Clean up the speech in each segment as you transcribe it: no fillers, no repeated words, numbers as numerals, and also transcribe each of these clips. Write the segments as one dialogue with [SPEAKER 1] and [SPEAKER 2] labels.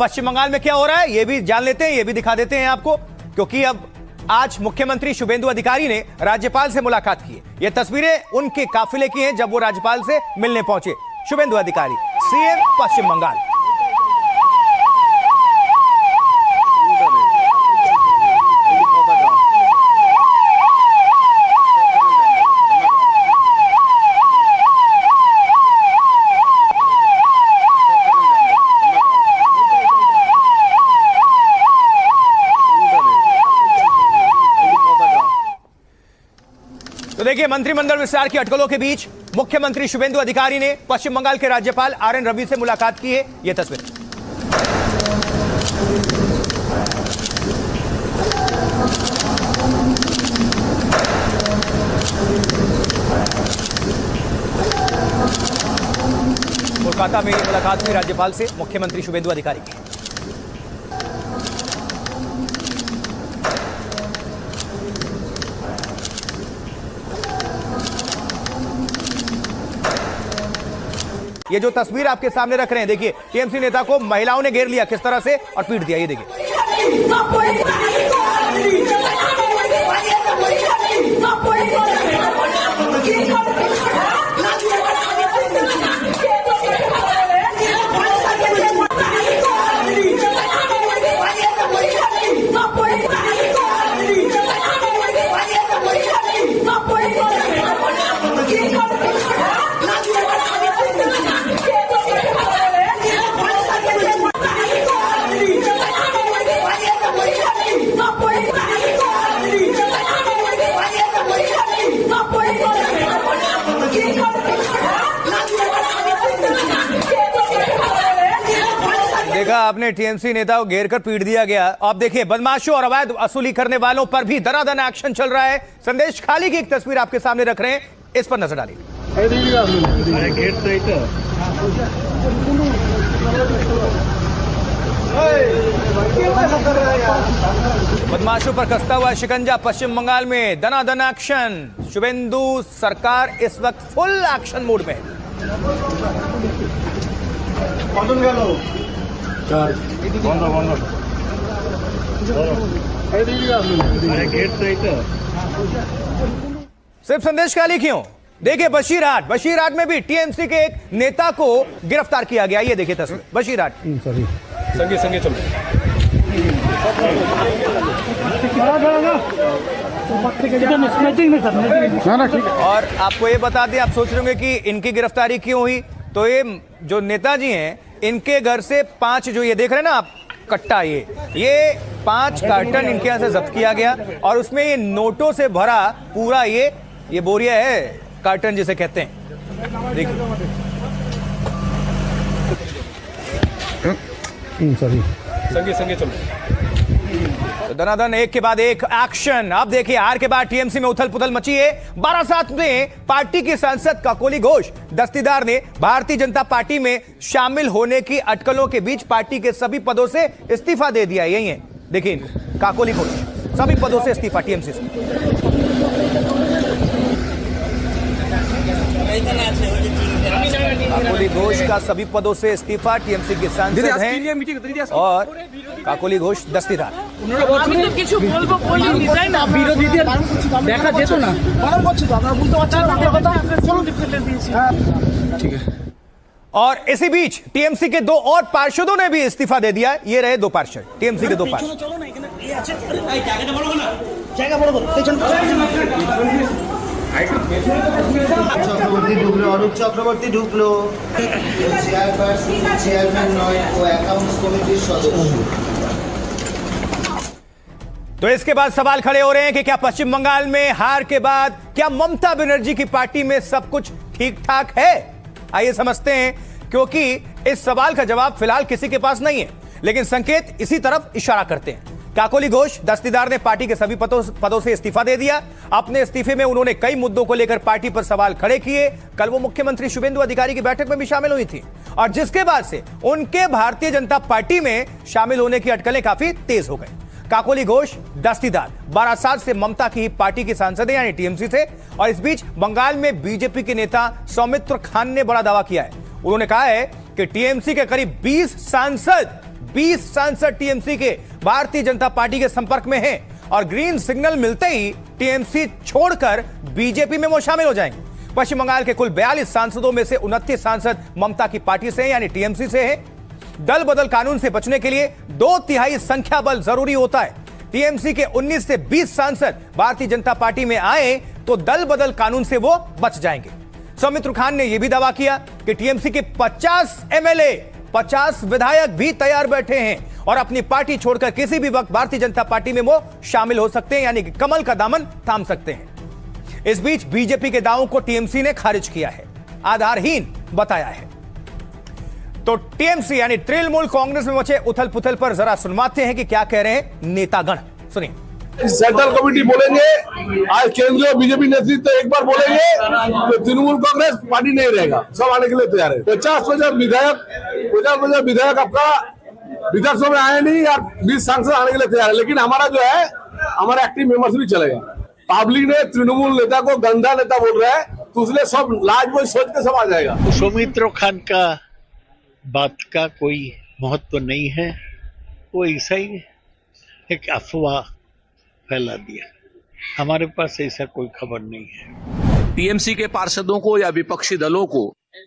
[SPEAKER 1] पश्चिम बंगाल में क्या हो रहा है ये भी जान लेते हैं, ये भी दिखा देते हैं आपको, क्योंकि अब आज मुख्यमंत्री शुभेंदु अधिकारी ने राज्यपाल से मुलाकात की है। ये तस्वीरें उनके काफिले की हैं जब वो राज्यपाल से मिलने पहुंचे। शुभेंदु अधिकारी, सीएम पश्चिम बंगाल। तो देखिए, मंत्रिमंडल विस्तार की अटकलों के बीच मुख्यमंत्री शुभेंदु अधिकारी ने पश्चिम बंगाल के राज्यपाल आरएन रवि से मुलाकात की है। यह तस्वीर कोलकाता में मुलाकात हुई राज्यपाल से मुख्यमंत्री शुभेंदु अधिकारी की। ये जो तस्वीर आपके सामने रख रहे हैं, देखिए टीएमसी नेता को महिलाओं ने घेर लिया किस तरह से और पीट दिया। ये देखिए, देखा आपने, टीएमसी नेता को घेर कर पीट दिया गया। अब देखिए, बदमाशों और अवैध वसूली करने वालों पर भी दनादन एक्शन चल रहा है। संदेश खाली की एक तस्वीर आपके सामने रख रहे हैं, इस पर नजर डालिए। बदमाशों पर कसता हुआ शिकंजा पश्चिम बंगाल में, दनादन एक्शन। शुभेंदु सरकार इस वक्त फुल एक्शन मोड में है। सिर्फ संदेश खाली क्यों? देखिए बशीरहाट में भी टीएमसी के एक नेता को गिरफ्तार किया गया। ये देखिए तस्वीर, बशीरहाट। संगे चलो। और आपको ये बता दें, आप सोच रहे होंगे कि इनकी गिरफ्तारी क्यों हुई, तो ये जो नेताजी हैं, इनके घर से 5 जो ये देख रहे हैं ना आप कट्टा, ये 5 कार्टन इनके यहां से जब्त किया गया और उसमें ये नोटों से भरा पूरा ये बोरिया है, कार्टन जिसे कहते हैं। देखिए संगे चलो। तो दनादन एक के बाद एक एक्शन। अब देखिए, हार के बाद टीएमसी में उथल पुथल मची है। बारासात में पार्टी की सांसद काकोली घोष दस्तीदार ने भारतीय जनता पार्टी में शामिल होने की अटकलों के बीच पार्टी के सभी पदों से इस्तीफा दे दिया। यही है, देखिए काकोली घोष सभी पदों से इस्तीफा टीएमसी से। काकोली घोष का सभी पदों से इस्तीफा, टीएमसी के सांसद हैं और काकोली घोष दस्तीदार। ठीक है। और इसी बीच टीएमसी के 2 और पार्षदों ने भी इस्तीफा दे दिया। ये रहे 2 पार्षद, टीएमसी के 2 पार्षद।
[SPEAKER 2] চক্রবর্তী ঢুকলো, অরূপ চক্রবর্তী ঢুকলো, চেয়ারম্যান নয়, ও অ্যাকাউন্টস কমিটির সদস্য।
[SPEAKER 1] तो इसके बाद सवाल खड़े हो रहे हैं कि क्या पश्चिम बंगाल में हार के बाद क्या ममता बनर्जी की पार्टी में सब कुछ ठीक ठाक है? आइए समझते हैं, क्योंकि इस सवाल का जवाब फिलहाल किसी के पास नहीं है, लेकिन संकेत इसी तरफ इशारा करते हैं। काकोली घोष दस्तीदार ने पार्टी के सभी पदों से इस्तीफा दे दिया। अपने इस्तीफे में उन्होंने कई मुद्दों को लेकर पार्टी पर सवाल खड़े किए। कल वो मुख्यमंत्री शुभेंदु अधिकारी की बैठक में भी शामिल हुई थी और जिसके बाद से उनके भारतीय जनता पार्टी में शामिल होने की अटकलें काफी तेज हो गई। काकोली घोष दस्तीदार बारासात से ममता की पार्टी की सांसद यानी टीएमसी थे और इस बीच बंगाल में बीजेपी के नेता सौमित्र खान ने बड़ा दावा किया है। उन्होंने कहा है कि टीएमसी के करीब 20 सांसद 20 सांसद टीएमसी के भारतीय जनता पार्टी के संपर्क में हैं और ग्रीन सिग्नल मिलते ही टीएमसी छोड़कर बीजेपी में वो शामिल हो जाएंगे। पश्चिम बंगाल के कुल 42 सांसदों में से 29 सांसद ममता की पार्टी से हैं, यानी टीएमसी से हैं। दल बदल कानून से बचने के लिए 2/3 संख्या बल जरूरी होता है। टीएमसी के 19 से 20 सांसद भारतीय जनता पार्टी में आए तो दल बदल कानून से वो बच जाएंगे। सौमित्र खान ने यह भी दावा किया कि टीएमसी के 50 एमएलए, 50 विधायक भी तैयार बैठे हैं और अपनी पार्टी छोड़कर किसी भी वक्त भारतीय जनता पार्टी में वो शामिल हो सकते हैं, यानी कि कमल का दामन थाम सकते हैं। इस बीच बीजेपी के दावों को टीएमसी ने खारिज किया है, आधारहीन बताया है। तो टीएमसी यानी तृणमूल कांग्रेस में मचे उथल पुथल पर जरा सुनवाते हैं कि क्या कह रहे हैं नेतागण। सुनिए।
[SPEAKER 3] सेंट्रल कमेटी बोलेंगे, आज केंद्रीय बीजेपी नेतृत्व एक बार बोलेंगे तो तृणमूल कांग्रेस पार्टी नहीं रहेगा, सब आने के लिए तैयार है। 50 विधायक आपका विधानसभा में आए नहीं या 20 सांसद आने के लिए तैयार है, लेकिन हमारा जो है हमारा एक्टिव मेंबर्स भी चलेगा। पब्लिक ने तृणमूल नेता को गंदा नेता बोल रहा है तो उसने सब लाज में सोच के सब आ जाएगा।
[SPEAKER 4] सौमित्र खान का बात का कोई महत्व नहीं है, वो ऐसा ही एक अफवाह फैला दिया, हमारे पास ऐसा कोई खबर नहीं है।
[SPEAKER 5] टीएमसी के पार्षदों को या विपक्षी दलों को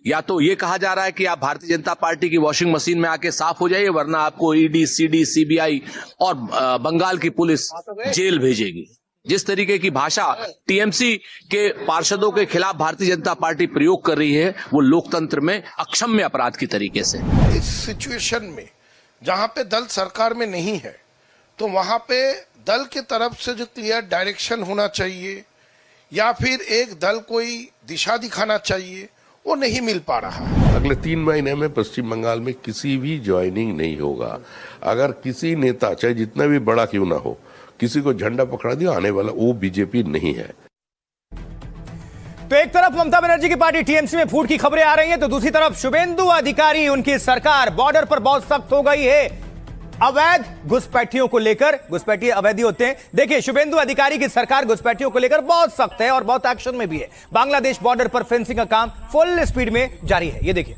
[SPEAKER 5] या तो ये कहा जा रहा है कि आप भारतीय जनता पार्टी की वॉशिंग मशीन में आके साफ हो जाइए, वरना आपको ईडी, सीडी, सीबीआई और बंगाल की पुलिस जेल भेजेगी। जिस तरीके की भाषा टीएमसी के पार्षदों के खिलाफ भारतीय जनता पार्टी प्रयोग कर रही है, वो लोकतंत्र में अक्षम्य अपराध की तरीके से।
[SPEAKER 6] इस सिचुएशन में जहां पे दल सरकार में नहीं है तो वहां पे दल की तरफ से जो क्लियर डायरेक्शन होना चाहिए या फिर एक दल कोई दिशा दिखाना चाहिए, वो नहीं मिल पा रहा है।
[SPEAKER 3] अगले 3 महीने में पश्चिम बंगाल में किसी भी ज्वाइनिंग नहीं होगा। अगर किसी नेता चाहे जितना भी बड़ा क्यों ना हो, किसी को झंडा पकड़ा दिया, आने वाला वो बीजेपी नहीं है।
[SPEAKER 1] तो एक तरफ ममता बनर्जी की पार्टी टीएमसी में फूट की खबरें आ रही हैं, तो दूसरी तरफ शुभेंदु अधिकारी, उनकी सरकार बॉर्डर पर बहुत सख्त हो गई है अवैध घुसपैठियों को लेकर। घुसपैठी अवैध होते हैं। देखिए, शुभेंदु अधिकारी की सरकार घुसपैठियों को लेकर बहुत सख्त है और बहुत एक्शन में भी है। बांग्लादेश बॉर्डर पर फेंसिंग का काम फुल स्पीड में जारी है। ये देखिए,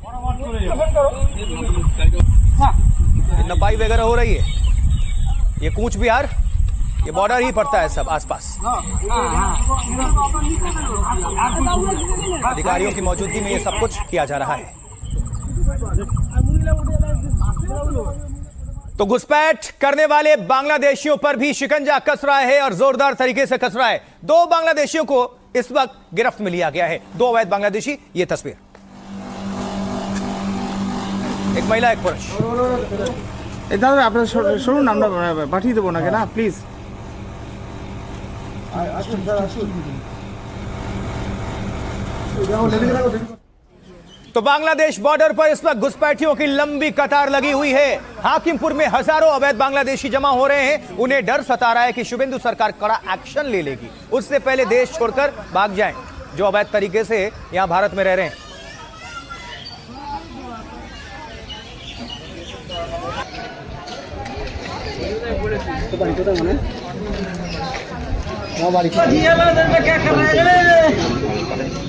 [SPEAKER 1] नपाई वगैरह हो रही है। ये कूच बिहार, ये बॉर्डर ही पड़ता है सब आसपास। अधिकारियों की मौजूदगी में ये सब कुछ किया जा रहा है। तो घुसपैठ करने वाले बांग्लादेशियों पर भी शिकंजा कस रहा है और जोरदार तरीके से कस रहा है। 2 बांग्लादेशियों को इस वक्त गिरफ्त में लिया गया है, 2 अवैध बांग्लादेशी। ये तस्वीर, एक महिला, एक पुरुष।
[SPEAKER 7] দাদা আপনারা শুনুন, আমরা পাঠিয়ে দেবো নাকি না, প্লিজ।
[SPEAKER 1] तो बांग्लादेश बॉर्डर पर इस वक्त घुसपैठियों की लंबी कतार लगी हुई है। हाकिमपुर में हजारों अवैध बांग्लादेशी जमा हो रहे हैं। उन्हें डर सता रहा है कि शुभेंदु सरकार कड़ा एक्शन ले लेगी, उससे पहले देश छोड़कर भाग जाएं, जो अवैध तरीके से यहां भारत में रह रहे हैं।
[SPEAKER 7] क्या कर रहे हैं?